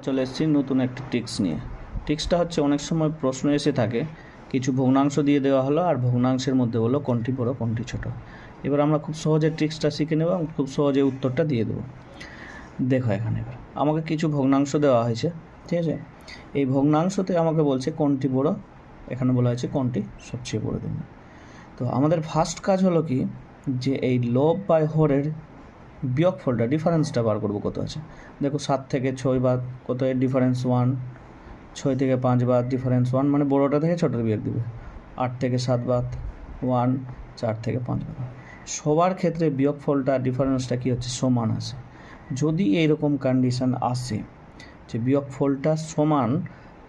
চলে এসেছি নতুন একটা ট্রিক্স নিয়ে। ট্রিক্সটা হচ্ছে অনেক সময় প্রশ্ন এসে থাকে, কিছু ভগ্নাংশ দিয়ে দেওয়া হলো আর ভগ্নাংশের মধ্যে বললো কোনটি বড় কোনটি ছোট। এবার আমরা খুব সহজে ট্রিক্সটা শিখে নেব এবং খুব সহজে উত্তরটা দিয়ে দেবো। দেখো এখানে এবার আমাকে কিছু ভগ্নাংশ দেওয়া হয়েছে, ঠিক আছে। এই ভগ্নাংশতে আমাকে বলছে কোনটি বড়, এখানে বলা হয়েছে কোনটি সবচেয়ে বড় দিন। তো আমাদের ফার্স্ট কাজ হলো কি, যে এই লব বাই হরের বিয়োগফলটা ডিফারেন্সটা বার করবো কত আছে। দেখো 7 থেকে 6 বাদ কত, এর ডিফারেন্স 1, 6 থেকে 5 বাদ ডিফারেন্স 1, মানে বড়োটা থেকে ছোটোর বিয়োগ দিবে। 8 থেকে 7 বাদ 1, 4 থেকে 5 বাদ। সবার ক্ষেত্রে বিয়োগফলটা ডিফারেন্সটা কী হচ্ছে, সমান আছে। যদি এইরকম কন্ডিশন আসে যে বিয়োগফলটা সমান,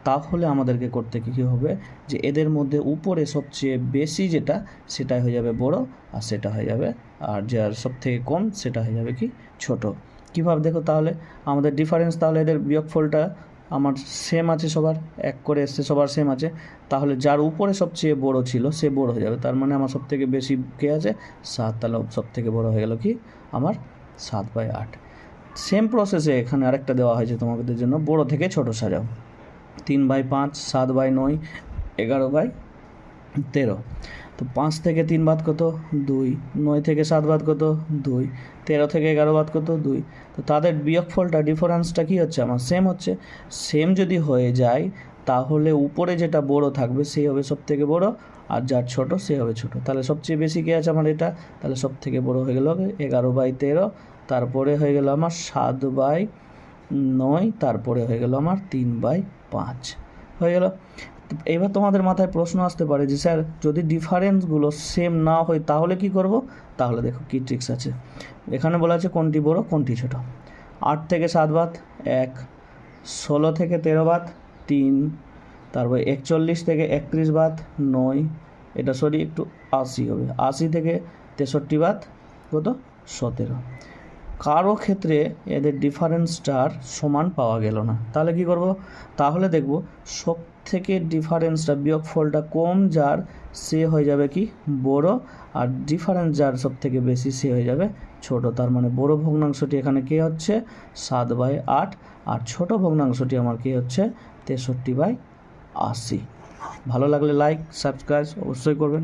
তাহলে আমাদেরকে করতে কী হবে, যে এদের মধ্যে উপরে সবচেয়ে বেশি যেটা সেটাই হয়ে যাবে বড়, আর সেটা হয়ে যাবে, আর যার সব থেকে কম সেটা হয়ে যাবে কি ছোট। কীভাবে দেখো তাহলে, আমাদের ডিফারেন্স তাহলে এদের বিয়োগফলটা আমার সেম আছে, সবার এক করে এসছে, সবার সেম আছে। তাহলে যার উপরে সবচেয়ে বড় ছিল সে বড় হয়ে যাবে, তার মানে আমার সব থেকে বেশি কে আছে 7, তাহলে সব থেকে বড় হয়ে গেল কি আমার 7/8। সেম প্রসেসে এখানে আরেকটা দেওয়া হয়েছে তোমাদের জন্য, বড় থেকে ছোট সাজাও। 3/5, 7/9, 11/13। তো 5 থেকে 3 বাদ কত, 2, 9 থেকে 7 বাদ কত, 2, 13 থেকে 11 বাদ কত, 2। তো তাদের বিয়োগফলটা ডিফারেন্সটা কী হচ্ছে, আমার সেম হচ্ছে। সেম যদি হয়ে যায় তাহলে উপরে যেটা বড় থাকবে সেই হবে সব থেকে বড়, আর যার ছোট সে হবে ছোট। তাহলে সবচেয়ে বেশি কে আছে আমার এটা, তাহলে সব থেকে বড় হয়ে গেল 11/13, তারপরে হয়ে গেল আমার 7/9, তারপরে হয়ে গেল আমার 3/5 হয়ে গেল। এবার তোমাদের মাথায় প্রশ্ন আসতে পারে যে স্যার যদি ডিফারেন্সগুলো সেম না হয় তাহলে কি করব। তাহলে দেখো কী ট্রিক্স আছে। এখানে বলা আছে কোনটি বড় কোনটি ছোট। 8 থেকে 7 বাদ 1, 16 থেকে 13 বাদ 3, তারপর 41 থেকে 31 বাদ 9, এটা সরি একটু 80 হবে, 80 থেকে 63 বাদ কত, 17। কারো ক্ষেত্রে এদের ডিফারেন্সটার সমান পাওয়া গেল না, তাহলে কি করব, তাহলে দেখব সব থেকে ডিফারেন্সটা বিয়োগফলটা কম যার সে হয়ে যাবে কি বড়, আর ডিফারেন্স যার সব থেকে বেশি সে হয়ে যাবে ছোট। তার মানে বড় ভগ্নাংশটি এখানে কে হচ্ছে 7/8, আর ছোট ভগ্নাংশটি আমার কে হচ্ছে 63/80। ভালো লাগলে লাইক সাবস্ক্রাইব অবশ্যই করবেন।